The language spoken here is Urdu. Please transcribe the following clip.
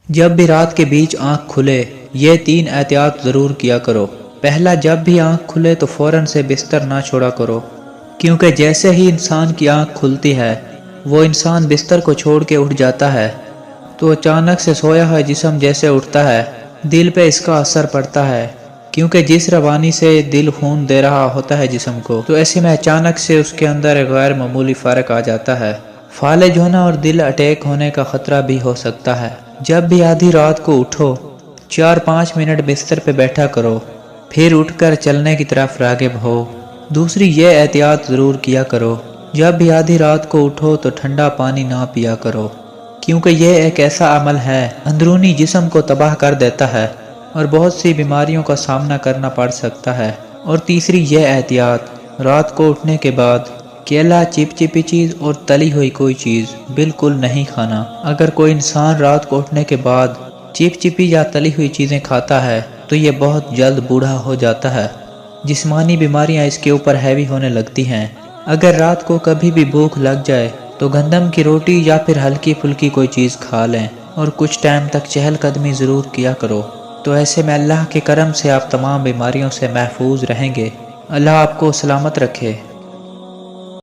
جب بھی رات کے بیچ آنکھ کھلے یہ 3 احتیاط ضرور کیا کرو۔ پہلا، جب بھی آنکھ کھلے تو فوراً سے بستر نہ چھوڑا کرو، کیونکہ جیسے ہی انسان کی آنکھ کھلتی ہے وہ انسان بستر کو چھوڑ کے اٹھ جاتا ہے تو اچانک سے سویا ہوا جسم جیسے اٹھتا ہے، دل پہ اس کا اثر پڑتا ہے، کیونکہ جس روانی سے دل خون دے رہا ہوتا ہے جسم کو، تو ایسے میں اچانک سے اس کے اندر ایک غیر معمولی فرق آ جاتا ہے، فالج ہونا اور دل اٹیک ہونے کا خطرہ بھی ہو سکتا ہے۔ جب بھی آدھی رات کو اٹھو 4-5 منٹ بستر پہ بیٹھا کرو، پھر اٹھ کر چلنے کی طرف راغب ہو۔ دوسری، یہ احتیاط ضرور کیا کرو، جب بھی آدھی رات کو اٹھو تو ٹھنڈا پانی نہ پیا کرو، کیونکہ یہ ایک ایسا عمل ہے اندرونی جسم کو تباہ کر دیتا ہے اور بہت سی بیماریوں کا سامنا کرنا پڑ سکتا ہے۔ اور تیسری یہ احتیاط، رات کو اٹھنے کے بعد کیلا، چپ چپی چیز اور تلی ہوئی کوئی چیز بالکل نہیں کھانا۔ اگر کوئی انسان رات کو اٹھنے کے بعد چپ چپی یا تلی ہوئی چیزیں کھاتا ہے تو یہ بہت جلد بوڑھا ہو جاتا ہے، جسمانی بیماریاں اس کے اوپر ہیوی ہونے لگتی ہیں۔ اگر رات کو کبھی بھی بھوک لگ جائے تو گندم کی روٹی یا پھر ہلکی پھلکی کوئی چیز کھا لیں اور کچھ ٹائم تک چہل قدمی ضرور کیا کرو، تو ایسے میں اللہ کے کرم سے آپ تمام بیماریوں سے محفوظ رہیں گے۔ اللہ آپ کو سلامت رکھے۔